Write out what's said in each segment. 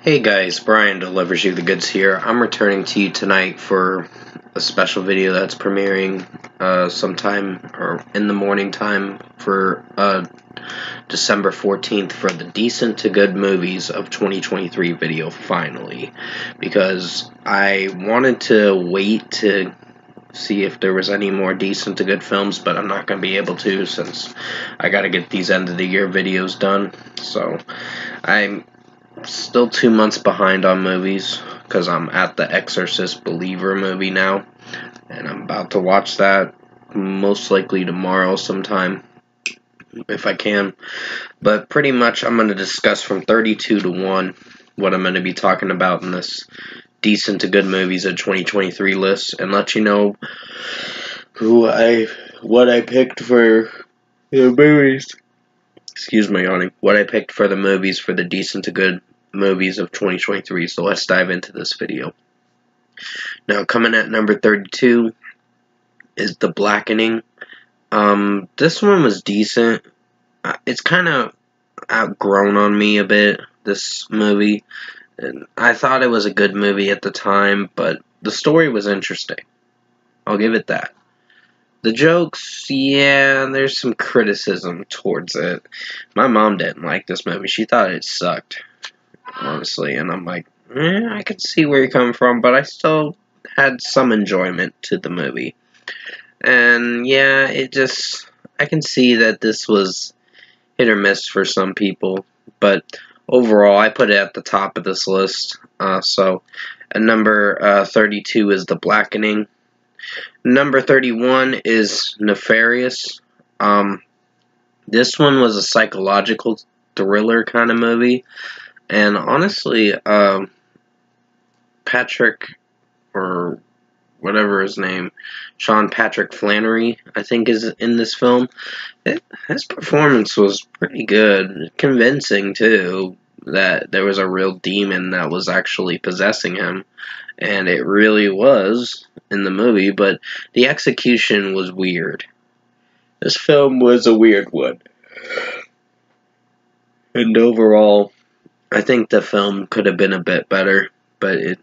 Hey guys, Brian delivers you the goods here. I'm returning to you tonight for a special video that's premiering sometime or in the morning time for December 14th for the Decent to Good Movies of 2023 video finally, because I wanted to wait to see if there was any more decent to good films, but I'm not going to be able to since I got to get these end of the year videos done. So I'm still 2 months behind on movies because I'm at the Exorcist Believer movie now, and I'm about to watch that most likely tomorrow sometime if I can. But pretty much I'm going to discuss from 32 to 1 what I'm going to be talking about in this decent to good movies of 2023 list, and let you know what I picked for the movies. Excuse my yawning. What I picked for the movies for the decent to good movies of 2023. So let's dive into this video. Now, coming at number 32 is The Blackening. This one was decent. It's kind of outgrown on me a bit, this movie. And I thought it was a good movie at the time, but the story was interesting. I'll give it that. The jokes, yeah, there's some criticism towards it. My mom didn't like this movie. She thought it sucked, honestly. And I'm like, I can see where you're coming from, but I still had some enjoyment to the movie. And yeah, I can see that this was hit or miss for some people, but overall, I put it at the top of this list. So, at number 32 is The Blackening. Number 31 is Nefarious. This one was a psychological thriller kind of movie, and honestly, Patrick, or whatever his name, Sean Patrick Flanery, I think is in this film. His performance was pretty good, convincing too, that there was a real demon that was actually possessing him, and it really was in the movie, but the execution was weird. This film was a weird one. And overall, I think the film could have been a bit better, but it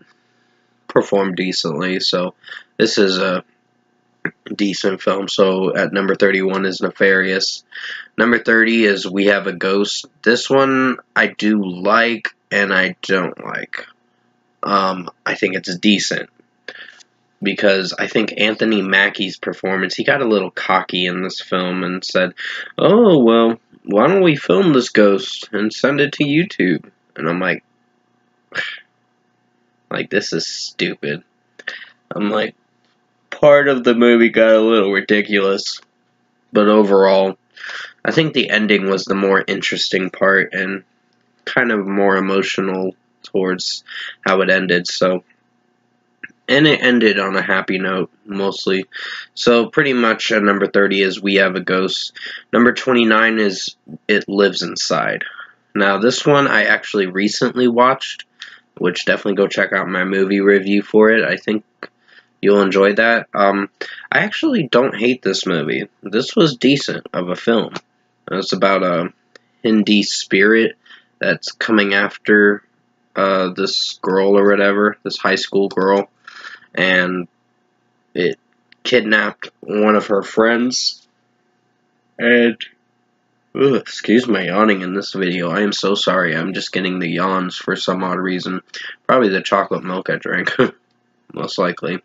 performed decently, so this is a decent film. So at number 31 is Nefarious. Number 30 is We Have a Ghost. This one I do like and I don't like. I think it's decent because I think Anthony Mackie's performance, he got a little cocky in this film and said, "Oh, well, why don't we film this ghost and send it to YouTube?" And I'm like, this is stupid. I'm like, part of the movie got a little ridiculous, but overall, I think the ending was the more interesting part and kind of more emotional towards how it ended. So, and it ended on a happy note, mostly. So pretty much at number 30 is We Have a Ghost. Number 29 is It Lives Inside. Now, this one I actually recently watched, which definitely go check out my movie review for it. I think you'll enjoy that. I actually don't hate this movie. This was decent of a film. It's about a Hindi spirit that's coming after this girl or whatever, this high school girl, and it kidnapped one of her friends. And excuse my yawning in this video. I am so sorry. I'm just getting the yawns for some odd reason. Probably the chocolate milk I drank, most likely.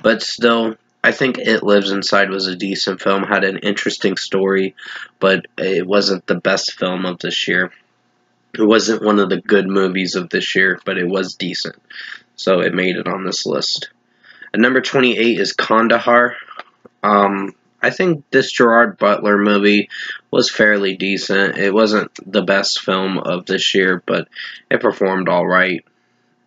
But still, I think It Lives Inside was a decent film, had an interesting story, but it wasn't the best film of this year. It wasn't one of the good movies of this year, but it was decent. So it made it on this list. At number 28 is Kandahar. I think this Gerard Butler movie was fairly decent. It wasn't the best film of this year, but it performed alright.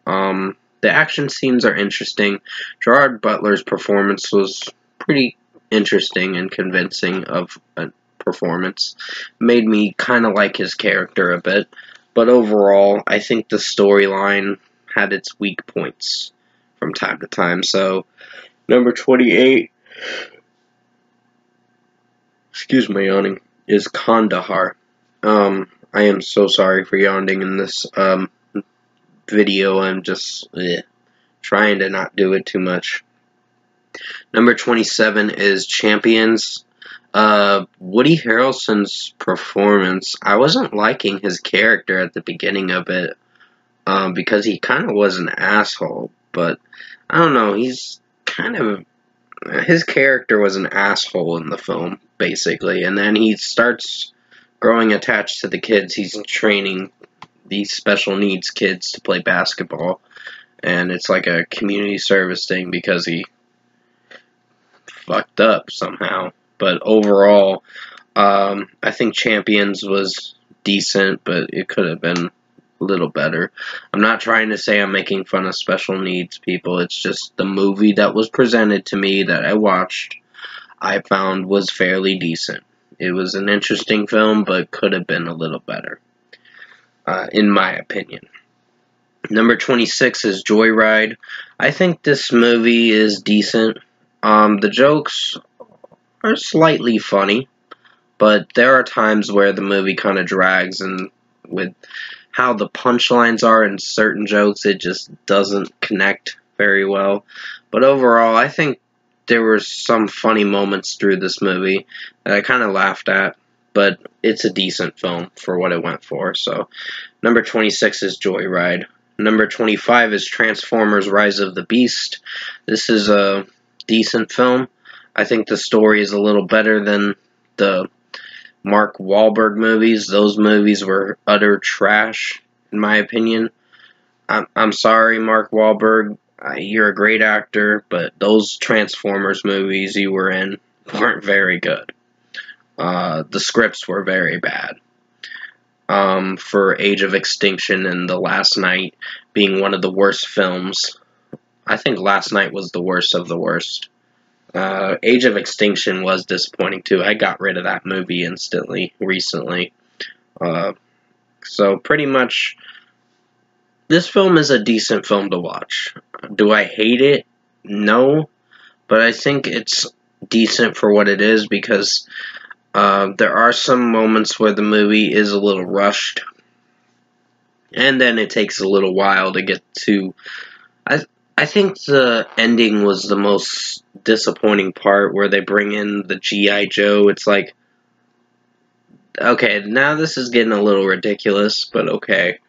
The action scenes are interesting. Gerard Butler's performance was pretty interesting and convincing of a performance. Made me kind of like his character a bit. But overall, I think the storyline had its weak points from time to time. So, number 28, excuse my yawning, is Kandahar. I am so sorry for yawning in this video, I'm just trying to not do it too much. Number 27 is Champions. Woody Harrelson's performance, I wasn't liking his character at the beginning of it, because he kind of was an asshole, but I don't know, his character was an asshole in the film, basically, and then he starts growing attached to the kids. He's training these special needs kids to play basketball, and it's like a community service thing because he fucked up somehow. But overall, I think Champions was decent, but it could have been a little better. I'm not trying to say I'm making fun of special needs people. It's just the movie that was presented to me that I watched, I found was fairly decent. It was an interesting film, but could have been a little better, in my opinion. Number 26 is Joyride. I think this movie is decent. The jokes are slightly funny, but there are times where the movie kind of drags, and with how the punchlines are in certain jokes, it just doesn't connect very well. But overall, I think there were some funny moments through this movie that I kind of laughed at, but it's a decent film for what it went for. So, number 26 is Joyride. Number 25 is Transformers: Rise of the Beast. This is a decent film. I think the story is a little better than the Mark Wahlberg movies. Those movies were utter trash, in my opinion. I'm sorry, Mark Wahlberg. You're a great actor, but those Transformers movies you were in weren't very good. The scripts were very bad. For Age of Extinction and The Last Knight being one of the worst films, I think Last Knight was the worst of the worst. Age of Extinction was disappointing too. I got rid of that movie instantly recently. So pretty much, this film is a decent film to watch. Do I hate it? No. But I think it's decent for what it is, because there are some moments where the movie is a little rushed, and then it takes a little while to get to... I think the ending was the most disappointing part, where they bring in the G.I. Joe. It's like, okay, now this is getting a little ridiculous, but okay.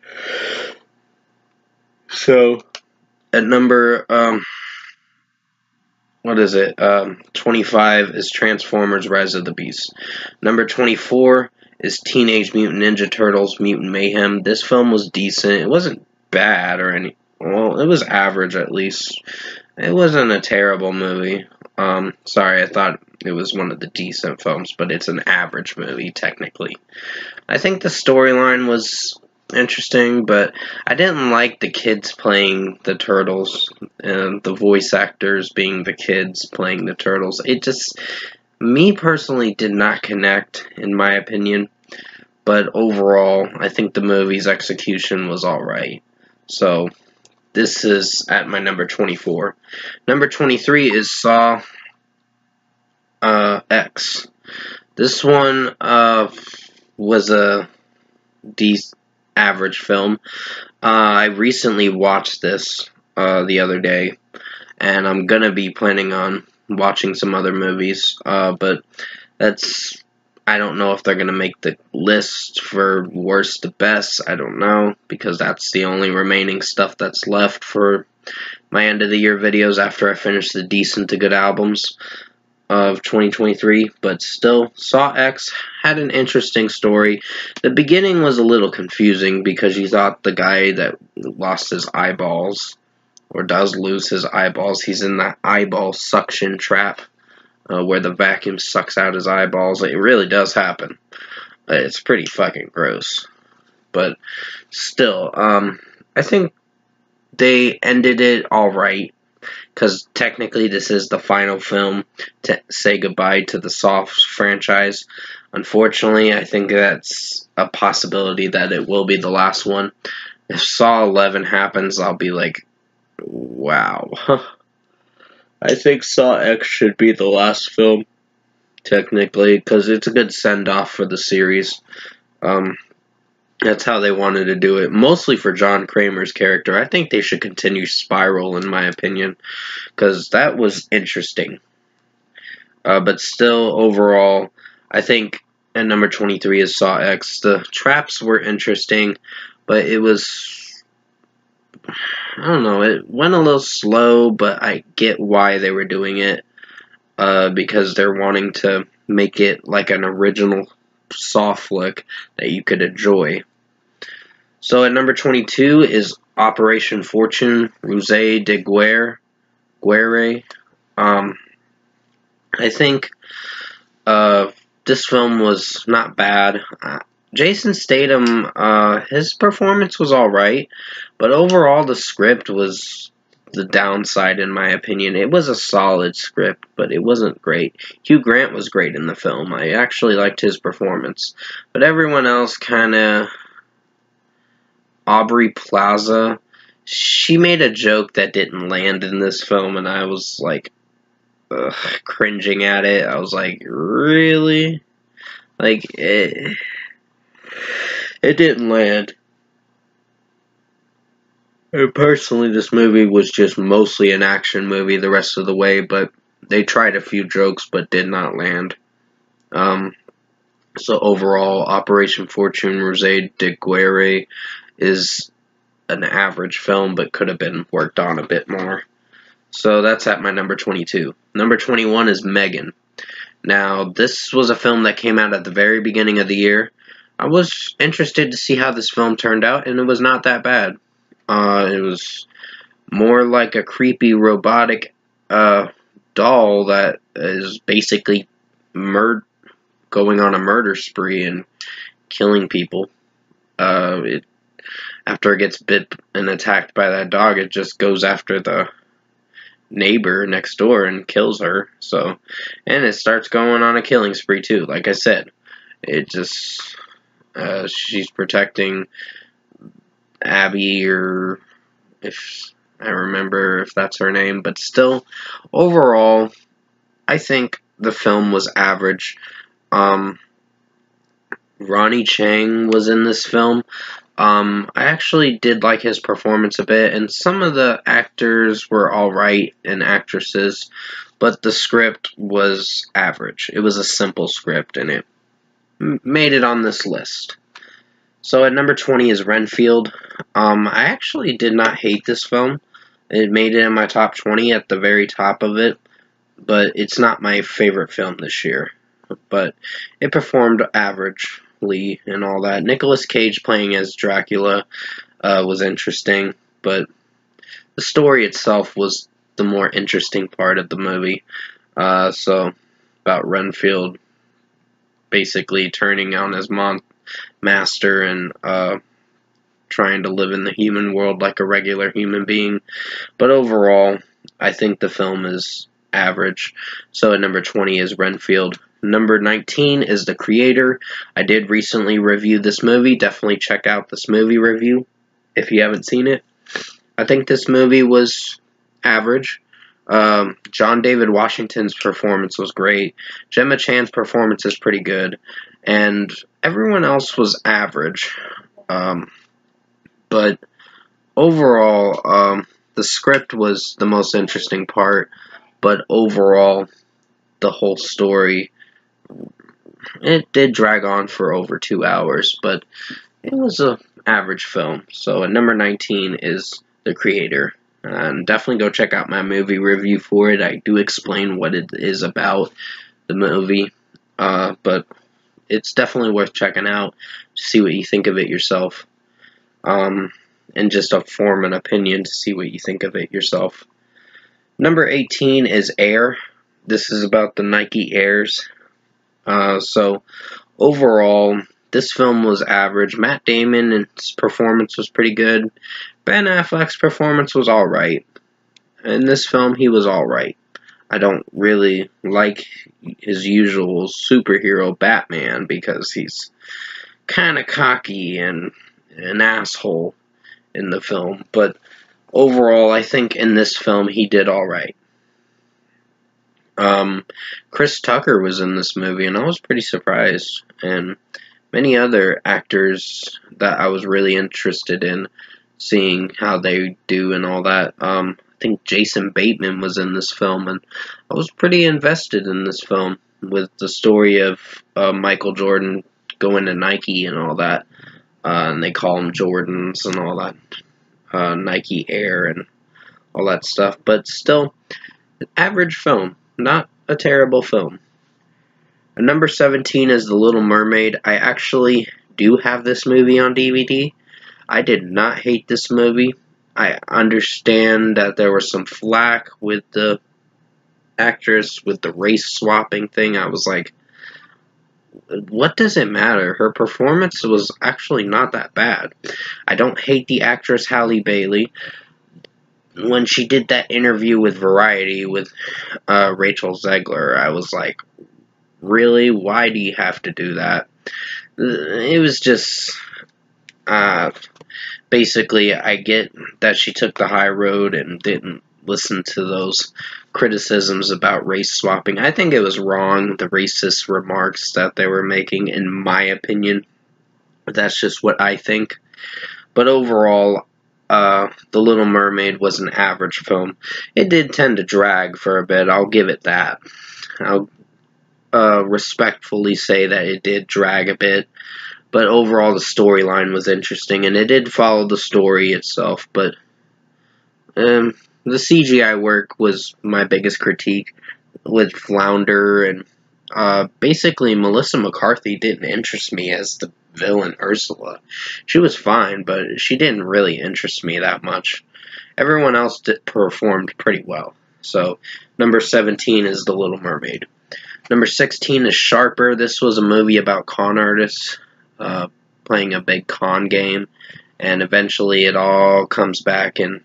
So, at number, 25 is Transformers: Rise of the Beast. Number 24 is Teenage Mutant Ninja Turtles: Mutant Mayhem. This film was decent. It wasn't bad or any... Well, it was average, at least. It wasn't a terrible movie. Sorry, I thought it was one of the decent films, but it's an average movie, technically. I think the storyline was interesting, but I didn't like the kids playing the turtles, and the voice actors being the kids playing the turtles. It just, me personally, did not connect, in my opinion. But overall, I think the movie's execution was alright. So, this is at my number 24. Number 23 is Saw X. This one was a average film. I recently watched this the other day, and I'm gonna be planning on watching some other movies, but I don't know if they're gonna make the list for worst to best. I don't know, because that's the only remaining stuff that's left for my end of the year videos after I finish the decent to good albums of 2023. But still, Saw X had an interesting story. The beginning was a little confusing, because you thought the guy that lost his eyeballs, or does lose his eyeballs, he's in that eyeball suction trap, where the vacuum sucks out his eyeballs. It really does happen. It's pretty fucking gross. But still, I think they ended it alright, because technically this is the final film to say goodbye to the Saw franchise. Unfortunately, I think that's a possibility that it will be the last one. If Saw 11 happens, I'll be like, wow. I think Saw X should be the last film, technically, because it's a good send-off for the series. That's how they wanted to do it, mostly for John Kramer's character. I think they should continue Spiral, in my opinion, because that was interesting. But still, overall, I think at number 23 is Saw X. The traps were interesting, but it was, I don't know, it went a little slow, but I get why they were doing it, because they're wanting to make it like an original Saw flick that you could enjoy. So at number 22 is Operation Fortune, Ruse de Guerre. I think this film was not bad. Jason Statham, his performance was alright, but overall the script was the downside in my opinion. It was a solid script, but it wasn't great. Hugh Grant was great in the film. I actually liked his performance. But everyone else kinda... Aubrey Plaza, she made a joke that didn't land in this film, and I was like, cringing at it. I was like, really? Like, it didn't land. And personally, this movie was just mostly an action movie the rest of the way, but they tried a few jokes but did not land. So overall, Operation Fortune, Ruse de Guerre is an average film, but could have been worked on a bit more. So that's at my number 22. Number 21 is Megan. Now, this was a film that came out at the very beginning of the year. I was interested to see how this film turned out, and it was not that bad. It was more like a creepy robotic doll that is basically going on a murder spree and killing people. After it gets bit and attacked by that dog, it just goes after the neighbor next door and kills her. So, and it starts going on a killing spree too. Like I said, it just she's protecting Abby, or if I remember if that's her name, but still, overall, I think the film was average. Ronny Chieng was in this film. I actually did like his performance a bit, and some of the actors were alright, and actresses, but the script was average. It was a simple script, and it made it on this list. So at number 20 is Renfield. I actually did not hate this film. It made it in my top 20 at the very top of it, but it's not my favorite film this year. But it performed averagely and all that. Nicolas Cage playing as Dracula was interesting, but the story itself was the more interesting part of the movie. So, about Renfield basically turning on his master and trying to live in the human world like a regular human being. But overall, I think the film is average. So at number 20 is Renfield. Number 19 is The Creator. I did recently review this movie. Definitely check out this movie review if you haven't seen it. I think this movie was average. John David Washington's performance was great. Gemma Chan's performance is pretty good. And everyone else was average. But overall, the script was the most interesting part. But overall, the whole story, it did drag on for over 2 hours, but it was an average film. So at number 19 is The Creator. And definitely go check out my movie review for it. I do explain what it is about, the movie. But it's definitely worth checking out. See what you think of it yourself. And just form an opinion to see what you think of it yourself. Number 18 is Air. This is about the Nike Airs. So, overall, this film was average. Matt Damon's performance was pretty good. Ben Affleck's performance was alright. In this film, he was alright. I don't really like his usual superhero Batman because he's kind of cocky and an asshole in the film. But overall, I think in this film, he did alright. Chris Tucker was in this movie, and I was pretty surprised. And many other actors that I was really interested in seeing how they do and all that. I think Jason Bateman was in this film, and I was pretty invested in this film with the story of Michael Jordan going to Nike and all that. And they call them Jordans and all that, Nike Air and all that stuff. But still, an average film, not a terrible film. And number 17 is The Little Mermaid. I actually do have this movie on DVD. I did not hate this movie. I understand that there was some flack with the actress, with the race swapping thing. I was like, what does it matter? Her performance was actually not that bad. I don't hate the actress Halle Bailey. When she did that interview with Variety with Rachel Zegler, I was like, really? Why do you have to do that? It was just... basically, I get that she took the high road and didn't listen to those criticisms about race swapping. I think it was wrong, the racist remarks that they were making, in my opinion. That's just what I think. But overall, The Little Mermaid was an average film. It did tend to drag for a bit, I'll give it that. I'll respectfully say that it did drag a bit. But overall, the storyline was interesting, and it did follow the story itself. But the CGI work was my biggest critique with Flounder, and basically Melissa McCarthy didn't interest me as the villain Ursula. She was fine, but she didn't really interest me that much. Everyone else performed pretty well. So, number 17 is The Little Mermaid. Number 16 is Sharper. This was a movie about con artists. Playing a big con game, and eventually it all comes back, and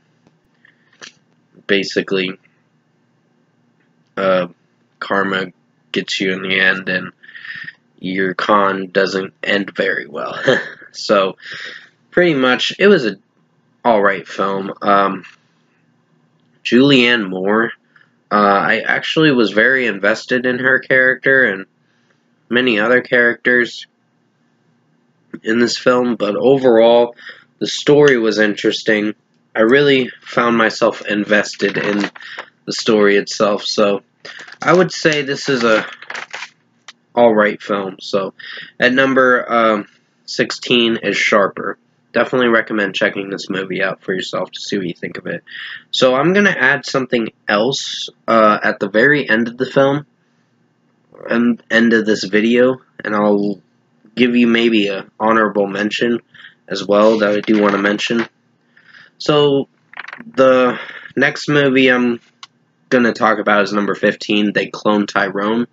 basically karma gets you in the end, and your con doesn't end very well. So pretty much it was an alright film. Julianne Moore, I actually was very invested in her character and many other characters in this film, but overall the story was interesting. I really found myself invested in the story itself, so I would say this is a alright film. So at number 16 is Sharper. Definitely recommend checking this movie out for yourself to see what you think of it. So I'm going to add something else at the very end of the film and end of this video, and I'll give you maybe an honorable mention as well that I do want to mention. So the next movie I'm going to talk about is number 15, They Clone Tyrone.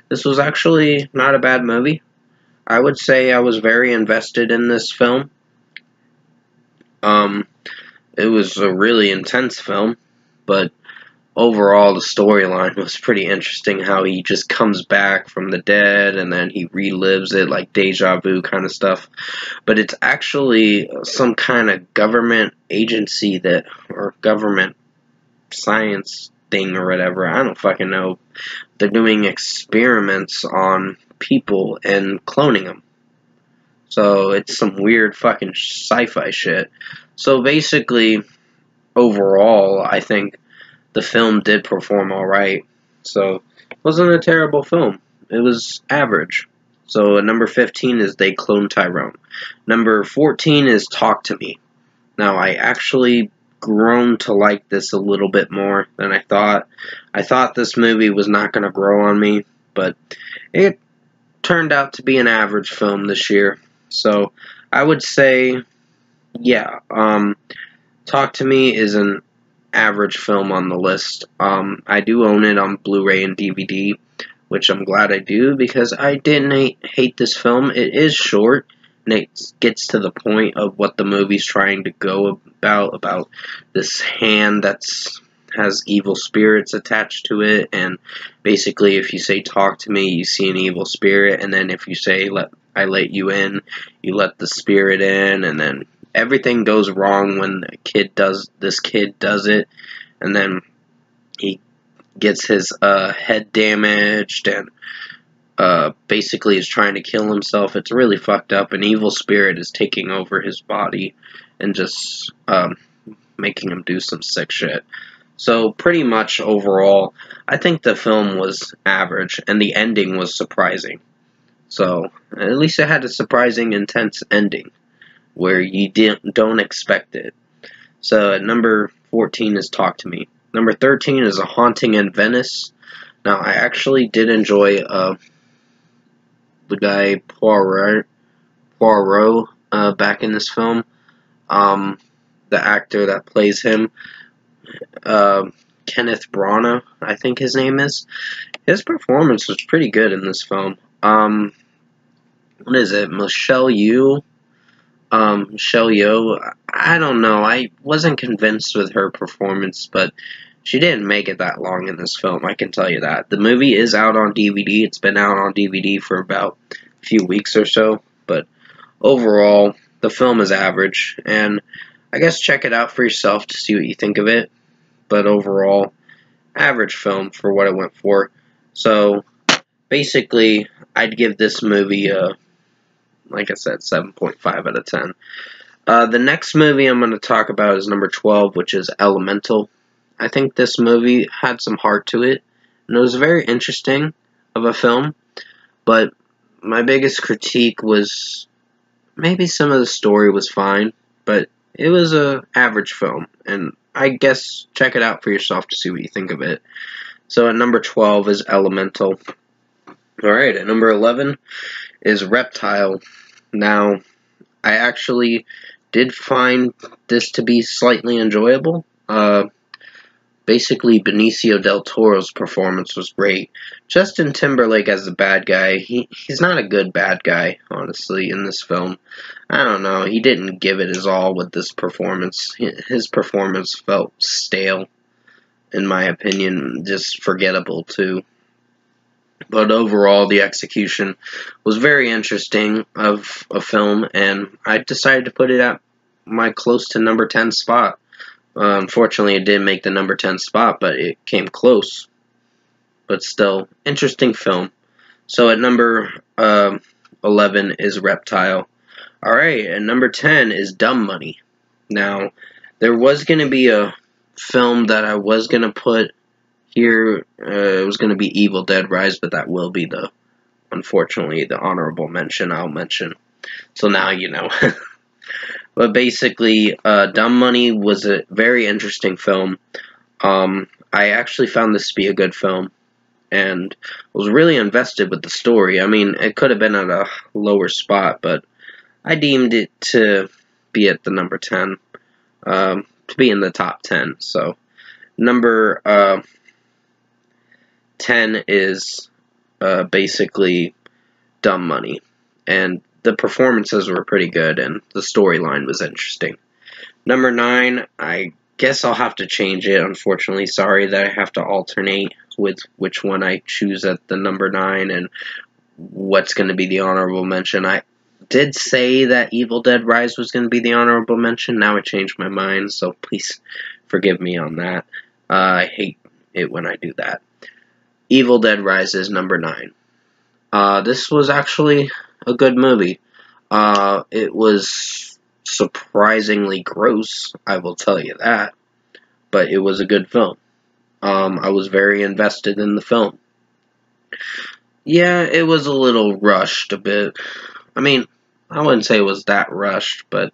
This was actually not a bad movie. I would say I was very invested in this film. It was a really intense film, but overall the storyline was pretty interesting, how he just comes back from the dead and then he relives it, like deja vu kind of stuff. But it's actually some kind of government agency or government science thing or whatever, I don't fucking know. They're doing experiments on people and cloning them. So it's some weird fucking sci-fi shit. So basically, overall, I think the film did perform alright. So it wasn't a terrible film. It was average. So number 15 is They Clone Tyrone. Number 14 is Talk to Me. Now, I actually grown to like this a little bit more than I thought. I thought this movie was not going to grow on me, but it turned out to be an average film this year. So I would say, yeah, Talk to Me is an average film on the list. I do own it on Blu-ray and DVD, which I'm glad I do, because I didn't hate this film. It is short, and it gets to the point of what the movie's trying to go about this hand that's has evil spirits attached to it, and basically if you say talk to me, you see an evil spirit, and then if you say I let you in, you let the spirit in, and then everything goes wrong when this kid does it, and then he gets his head damaged, and basically is trying to kill himself. It's really fucked up. An evil spirit is taking over his body and just making him do some sick shit. So pretty much overall, I think the film was average, and the ending was surprising. So at least it had a surprising, intense ending where you don't expect it. So at number 14 is Talk to Me. Number 13 is A Haunting in Venice. Now I actually did enjoy the guy Poirot back in this film. The actor that plays him, Kenneth Branagh, I think his name is. His performance was pretty good in this film. What is it? Michelle Yeoh? Michelle Yeoh? I don't know. I wasn't convinced with her performance, but she didn't make it that long in this film, I can tell you that. The movie is out on DVD. It's been out on DVD for about a few weeks or so, but overall, the film is average, and I guess check it out for yourself to see what you think of it. But overall, average film for what it went for. So, basically, I'd give this movie like I said, 7.5 out of 10. The next movie I'm going to talk about is number 12, which is Elemental. I think this movie had some heart to it, and it was very interesting of a film, but my biggest critique was maybe some of the story was fine, but it was a average film, and I guess check it out for yourself to see what you think of it. So at number 12 is Elemental. Alright, at number 11 is Reptile. Now, I actually did find this to be slightly enjoyable. Basically, Benicio del Toro's performance was great. Justin Timberlake as the bad guy, he's not a good bad guy, honestly, in this film. I don't know, he didn't give it his all with this performance. His performance felt stale, in my opinion, just forgettable, too. But overall, the execution was very interesting of a film, and I decided to put it at my close to number 10 spot. Unfortunately, it didn't make the number 10 spot, but it came close. But still, interesting film. So at number 11 is Reptile. Alright, at number 10 is Dumb Money. Now, there was going to be a film that I was going to put here. It was going to be Evil Dead Rise, but that will be unfortunately, the honorable mention I'll mention. So now you know. But basically, Dumb Money was a very interesting film. I actually found this to be a good film, and was really invested with the story. I mean, it could have been at a lower spot, but I deemed it to be at the number 10, to be in the top 10. So, number 10 is basically Dumb Money, and the performances were pretty good, and the storyline was interesting. Number 9, I guess I'll have to change it, unfortunately. Sorry that I have to alternate with which one I choose at the number 9 and what's going to be the honorable mention. I did say that Evil Dead Rise was going to be the honorable mention. Now I changed my mind, so please forgive me on that. I hate it when I do that. Evil Dead Rise is number 9. This was actually a good movie. It was surprisingly gross, I will tell you that, but it was a good film. I was very invested in the film. Yeah, it was a little rushed a bit. I mean, I wouldn't say it was that rushed, but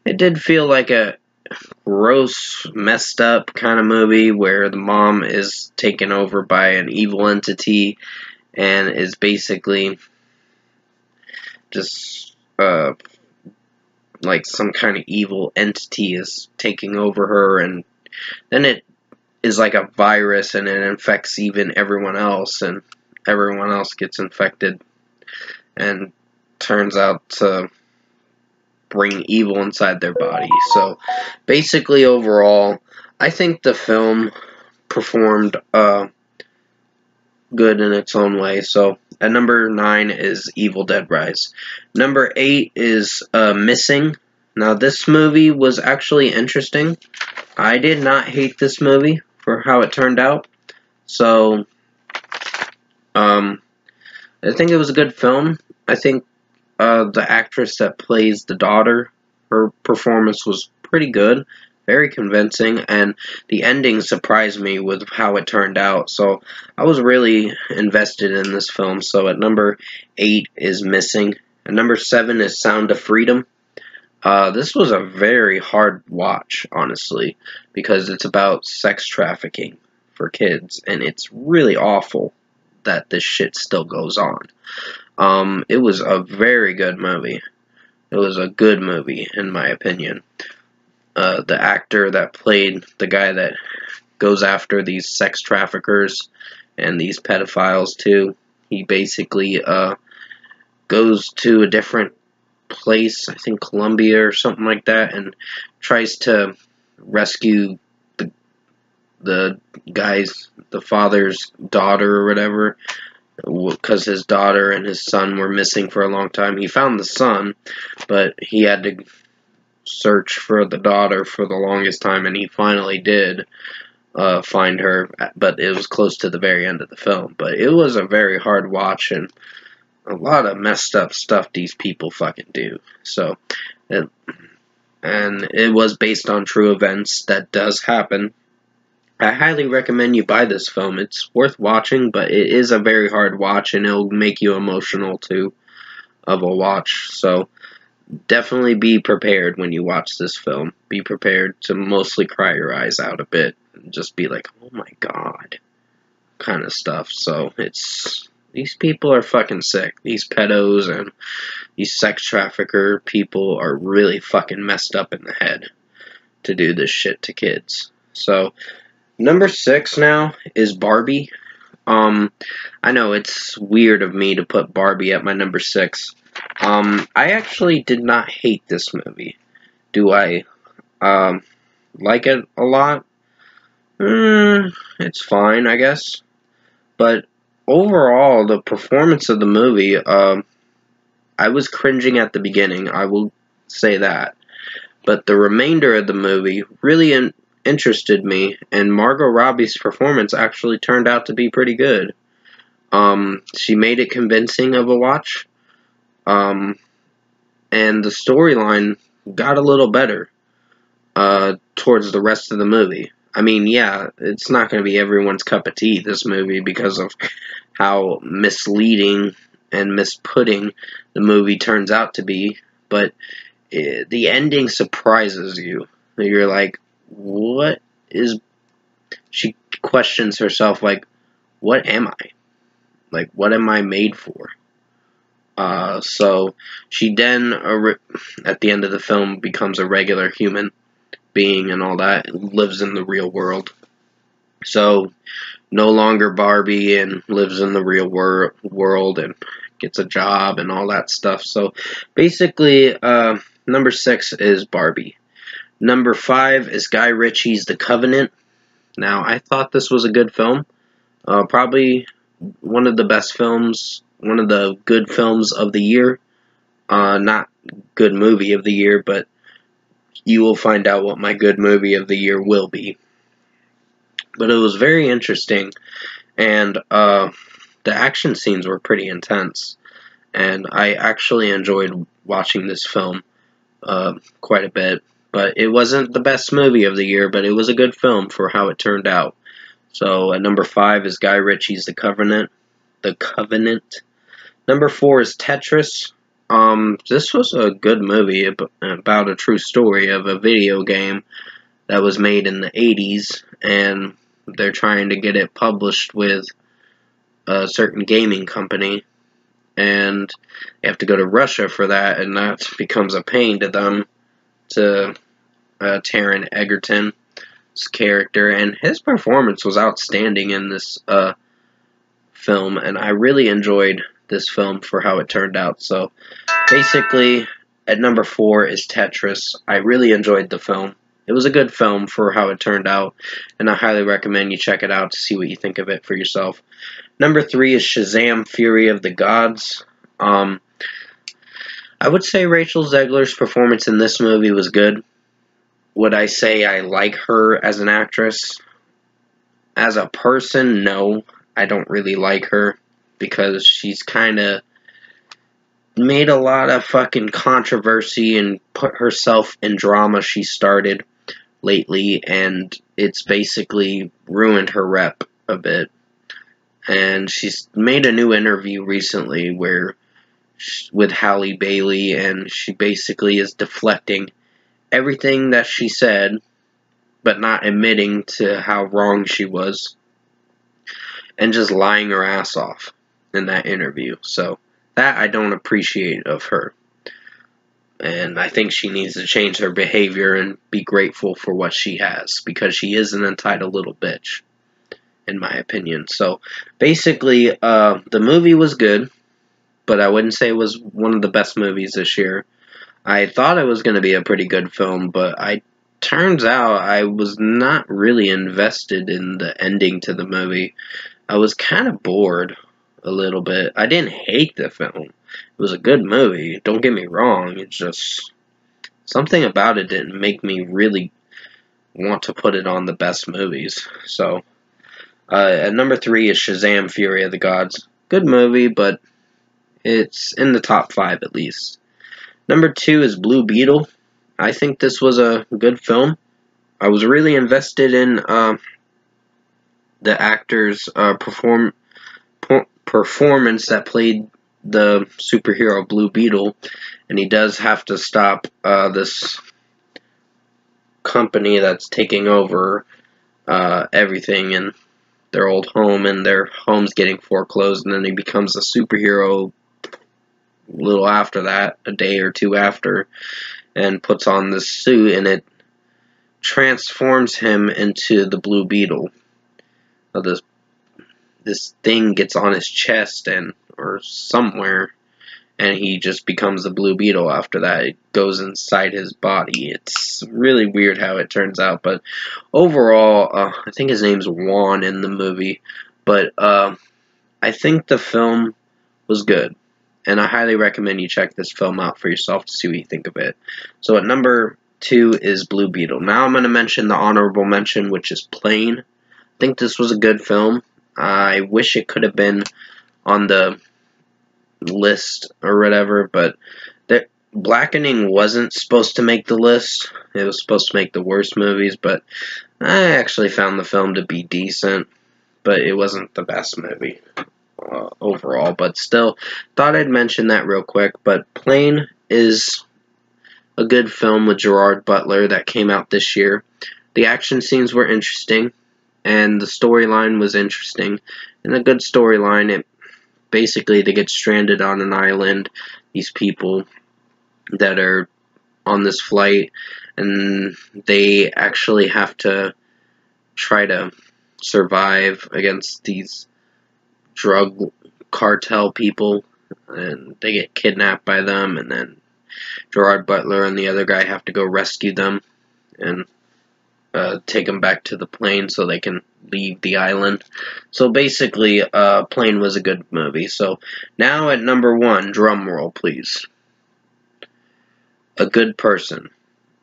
it did feel like a gross, messed up kind of movie where the mom is taken over by an evil entity and is basically just like some kind of evil entity is taking over her, and then it is like a virus and it infects even everyone else, and everyone else gets infected and turns out to bring evil inside their body. So basically overall, I think the film performed good in its own way. So at number 9 is Evil Dead Rise. Number 8 is Missing. Now this movie was actually interesting. I did not hate this movie for how it turned out. So I think it was a good film. I think the actress that plays the daughter, her performance was pretty good, very convincing, and the ending surprised me with how it turned out. So I was really invested in this film. So at number 8 is Missing. At number 7 is Sound of Freedom. This was a very hard watch, honestly, because it's about sex trafficking for kids, and it's really awful that this shit still goes on. It was a very good movie. It was a good movie, in my opinion. The actor that played the guy that goes after these sex traffickers and these pedophiles, too, he basically goes to a different place, I think Colombia or something like that, and tries to rescue the guy's, the father's daughter or whatever, because his daughter and his son were missing for a long time. He found the son, but he had to search for the daughter for the longest time, and he finally did find her, but it was close to the very end of the film. But it was a very hard watch, and a lot of messed up stuff these people fucking do. So, and it was based on true events. That does happen. I highly recommend you buy this film. It's worth watching, but it is a very hard watch, and it'll make you emotional too of a watch. So definitely be prepared when you watch this film. Be prepared to mostly cry your eyes out a bit and just be like, oh my god, kind of stuff. So these people are fucking sick. These pedos and these sex trafficker people are really fucking messed up in the head to do this shit to kids. So number 6 now is Barbie. I know it's weird of me to put Barbie at my number 6. I actually did not hate this movie. Do I like it a lot? It's fine, I guess. But overall, the performance of the movie, I was cringing at the beginning, I will say that. But the remainder of the movie really interested me, and Margot Robbie's performance actually turned out to be pretty good. She made it convincing of a watch. And the storyline got a little better towards the rest of the movie. I mean, yeah, it's not going to be everyone's cup of tea, this movie, because of how misleading and misputting the movie turns out to be, but the ending surprises you. You're like, what is... She questions herself, like, what am I? Like, what am I made for? So she then, at the end of the film, becomes a regular human being and all that, and lives in the real world. So, no longer Barbie, and lives in the real world and gets a job and all that stuff. So, basically, number 6 is Barbie. Number 5 is Guy Ritchie's The Covenant. Now, I thought this was a good film. Probably one of the best films, one of the good films of the year. Not good movie of the year, but you will find out what my good movie of the year will be. But it was very interesting, and the action scenes were pretty intense, and I actually enjoyed watching this film quite a bit. But it wasn't the best movie of the year, but it was a good film for how it turned out. So at number 5 is Guy Ritchie's The Covenant. The Covenant. Number 4 is Tetris. This was a good movie about a true story of a video game that was made in the 80s, and they're trying to get it published with a certain gaming company, and they have to go to Russia for that, and that becomes a pain to them, to Taron Egerton's character, and his performance was outstanding in this film, and I really enjoyed this film for how it turned out. So basically, at number 4 is Tetris. I really enjoyed the film. It was a good film for how it turned out, and I highly recommend you check it out to see what you think of it for yourself. Number 3 is Shazam! Fury of the Gods. I would say Rachel Zegler's performance in this movie was good. Would I say I like her as an actress? As a person, no. I don't really like her, because she's kind of made a lot of fucking controversy and put herself in drama she started lately, and it's basically ruined her rep a bit. And she's made a new interview recently with Halle Bailey, and she basically is deflecting everything that she said, but not admitting to how wrong she was, and just lying her ass off in that interview. So that I don't appreciate of her. And I think she needs to change her behavior and be grateful for what she has, because she is an entitled little bitch, in my opinion. So basically, the movie was good, but I wouldn't say it was one of the best movies this year. I thought it was going to be a pretty good film, but turns out I was not really invested in the ending to the movie. I was kind of bored a little bit. I didn't hate the film. It was a good movie, don't get me wrong. It's just something about it didn't make me really want to put it on the best movies. So, at number 3 is Shazam! Fury of the Gods. Good movie, but it's in the top 5 at least. Number 2 is Blue Beetle. I think this was a good film. I was really invested in the actor's performance that played the superhero Blue Beetle, and he does have to stop this company that's taking over everything in their old home, and their home's getting foreclosed, and then he becomes a superhero a little after that, a day or two after, and puts on this suit, and it transforms him into the Blue Beetle. This thing gets on his chest or somewhere, and he just becomes the Blue Beetle after that. It goes inside his body. It's really weird how it turns out, but overall, I think his name's Juan in the movie, but I think the film was good, and I highly recommend you check this film out for yourself to see what you think of it. So at number 2 is Blue Beetle. Now I'm going to mention the honorable mention, which is Plane. I think this was a good film. I wish it could have been on the list or whatever, but Blackening wasn't supposed to make the list. It was supposed to make the worst movies, but I actually found the film to be decent, but it wasn't the best movie overall. But still, thought I'd mention that real quick. But Plane is a good film with Gerard Butler that came out this year. The action scenes were interesting, and the storyline was interesting. And a good storyline. Basically, they get stranded on an island, these people that are on this flight, and they actually have to try to survive against these drug cartel people, and they get kidnapped by them, and then Gerard Butler and the other guy have to go rescue them and take them back to the plane so they can leave the island. So basically, Plane was a good movie. So now at number 1, drum roll please. A Good Person.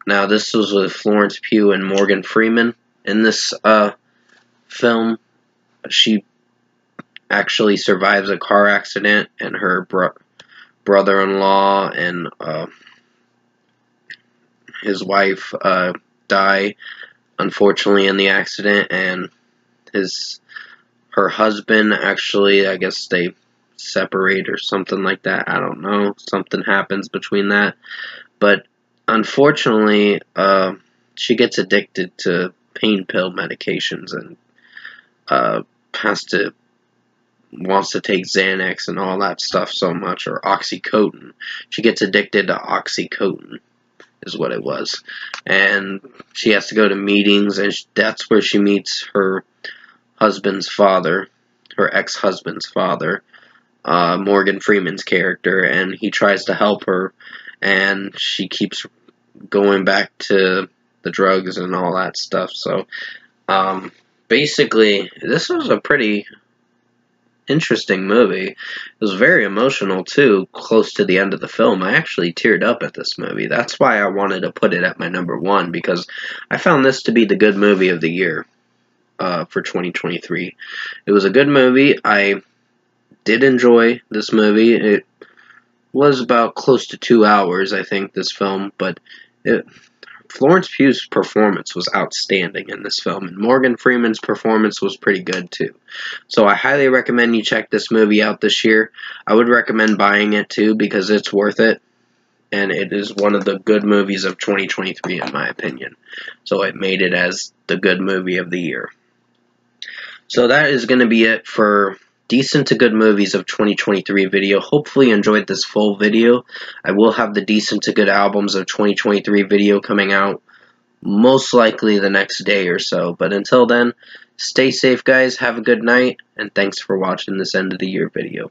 Now this was with Florence Pugh and Morgan Freeman. In this film, she actually survives a car accident, and her brother-in-law and his wife die, unfortunately, in the accident, and her husband actually, I guess they separate or something like that. I don't know. Something happens between that. But unfortunately, she gets addicted to pain pill medications and wants to take Xanax and all that stuff so much, or Oxycontin. She gets addicted to Oxycontin, is what it was. And she has to go to meetings, and that's where she meets her husband's father, her ex-husband's father, Morgan Freeman's character, and he tries to help her, and she keeps going back to the drugs and all that stuff. So, basically, this was a pretty interesting movie. It was very emotional, too, close to the end of the film. I actually teared up at this movie. That's why I wanted to put it at my number 1, because I found this to be the good movie of the year for 2023. It was a good movie. I did enjoy this movie. It was about close to 2 hours, I think, this film, but Florence Pugh's performance was outstanding in this film, and Morgan Freeman's performance was pretty good too. So I highly recommend you check this movie out this year. I would recommend buying it too because it's worth it, and it is one of the good movies of 2023 in my opinion. So it made it as the good movie of the year. So that is going to be it for decent to good movies of 2023 video. Hopefully you enjoyed this full video. I will have the decent to good albums of 2023 video coming out most likely the next day or so. But until then, stay safe guys, have a good night, and thanks for watching this end of the year video.